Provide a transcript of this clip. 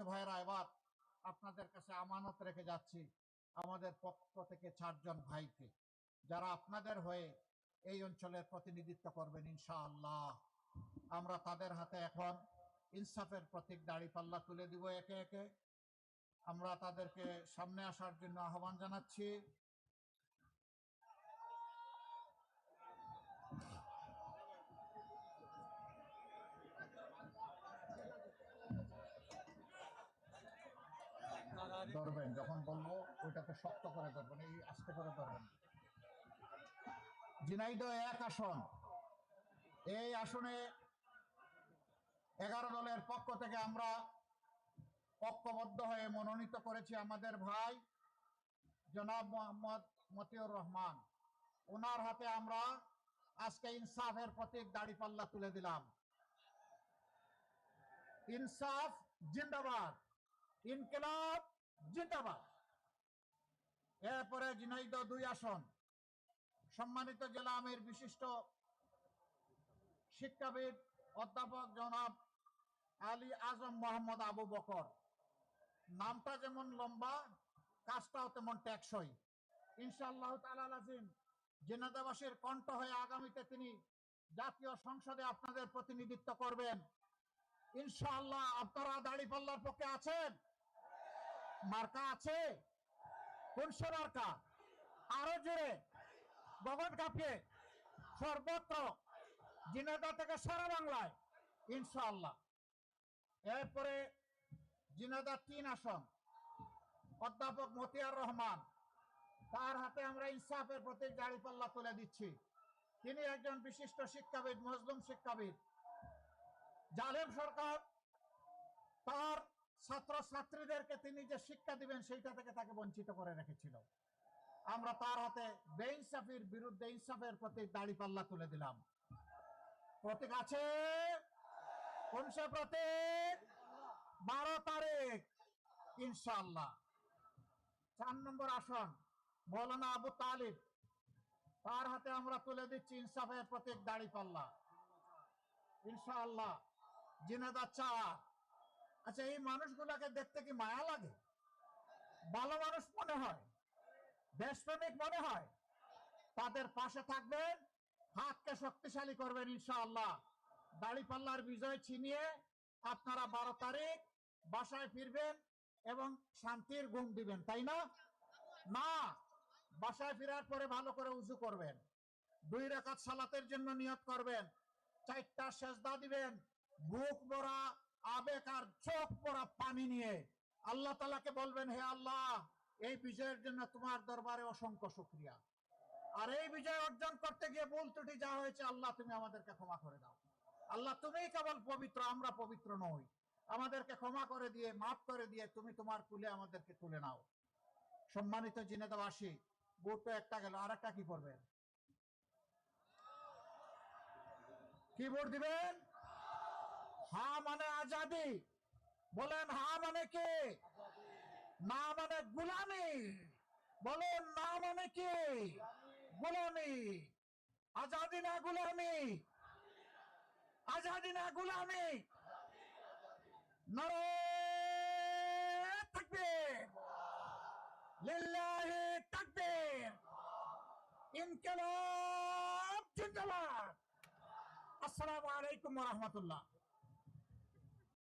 সম্মানিত ভাইরা, এবার আপনাদের কাছে আমানত রেখে যাচ্ছি আমাদের পক্ষ থেকে 4 জন ভাইকে, যারা আপনাদের হয়ে এই অঞ্চলের প্রতিনিধিত্ব করবেন ইনশাআল্লাহ। আমরা তাদের হাতে এখন ইনসাফের প্রতীক দাঁড়িপাল্লা তুলে দিব একে একে। আমরা তাদেরকে সামনে আসার জন্য আহ্বান জানাচ্ছি। ধরবেন, যখন বলবো ওইটাকে শক্ত করে ধরবেন, এই আস্তে করে ধরবেন। ঝিনাইদহ 1 আসন, এই আসনে 11 দলের পক্ষ থেকে আমরা ঐক্যবদ্ধ হয়ে মনোনীত করেছি আমাদের ভাই জনাব মোহাম্মদ মতিউর রহমান। ওনার হাতে আমরা আজকে ইনসাফের প্রতীক দাঁড়িপাল্লা তুলে দিলাম। ইনসাফ জিন্দাবাদ, ইনকিলাব জিন্দাবাদ। এরপরে ঝিনাইদহ 2 আসন, সম্মানিত জেলা আমির বিশিষ্ট শিক্ষাবিদ অধ্যাপক জনাব আলী আজম মোহাম্মদ আবু বকর। নামটা যেমন লম্বা, কাজটাও তেমন টেকসই। ইনশাআল্লাহ তাআলা আজিম জেনাদাবাসীর কণ্ঠ হয়ে আগামীতে তিনি জাতীয় সংসদে আপনাদের প্রতিনিধিত্ব করবেন ইনশাআল্লাহ। আপনারা দাঁড়িপাল্লার পক্ষে আছেন? মার্কা আছে? কোন সে মার্কা? আরো জোরে গগন কাঁপিয়ে সর্বত্র, ঝিনাইদহ থেকে সারা বাংলায় ইনশাআল্লাহ। এরপরে ঝিনাইদহ 3 আসন, অধ্যাপক মতিয়ার রহমান, তার হাতে আমরা ইনসাফের প্রতীক দাঁড়িপাল্লা তুলে দিচ্ছি। তিনি একজন বিশিষ্ট শিক্ষাবিদ, মজলুম শিক্ষাবিদ। জালেম সরকার তার ছাত্র ছাত্রীদেরকে তিনি যে শিক্ষা দিবেন সেইটা থেকে তাকে বঞ্চিত করে রেখেছিল। আমরা তার হাতে বেইনসাফির বিরুদ্ধে ইনসাফের প্রতীক দাঁড়িপাল্লা তুলে দিলাম। প্রতীক আছে? কোন সে প্রতীক? 12 তারিখ ইনশাআল্লাহ। 4 নম্বর আসন, মৌলানা আবু তালিব, তার হাতে আমরা তুলে দিচ্ছি ইনসাফের প্রতীক দাঁড়িপাল্লা ইনশাআল্লাহ। ঝিনাইদহ 4। আচ্ছা, এই মানুষগুলাকে দেখতে কি মায়া লাগে? ভালো মানুষ মনে হয়, দেশপ্রেমিক মনে হয়। তাদের পাশে থাকবেন, হাতকে শক্তিশালী করবেন ইনশাআল্লাহ। দাঁড়িপাল্লার বিজয় ছিনিয়ে আপনারা 12 তারিখ বাসায় ফিরবেন এবং শান্তির ঘুম দিবেন, তাই না? না, বাসায় ফেরার পরে ভালো করে উযু করবেন, 2 রাকাত সালাতের জন্য নিয়ত করবেন, 4টা সেজদা দিবেন, বুক ভরা আবেগ আর চোখ ভরা পানি নিয়ে আল্লাহ তাআলাকে বলবেন, হে আল্লাহ, এই বিজয়ের জন্য তোমার দরবারে অসংখ্য শুকরিয়া। আর এই বিজয় অর্জন করতে গিয়ে ভুল ত্রুটি যা হয়েছে আল্লাহ তুমি আমাদেরকে ক্ষমা করে দাও। আল্লাহ তুমিই কেবল পবিত্র, আমরা পবিত্র নই। আমাদেরকে ক্ষমা করে দিয়ে, মাফ করে দিয়ে তুমি তোমার কুলে আমাদেরকে তুলে নাও। সম্মানিত ঝিনাইদহবাসী, ভোট তো একটা গেল, আর একটা কি করবেন? কি ভোট দিবেন? হা মানে আজাদি। বলেন হা মানে কি? না মানে গুলামি। বলেন না মানে কি? গুলামি। আজাদি না গুলামি? আজাদি না গুলামি? নারে তাকবীর, লিল্লাহি তাকবীর, ইনকিলাব জিন্দাবাদ। আসসালামু আলাইকুম ওয়া রাহমাতুল্লাহ।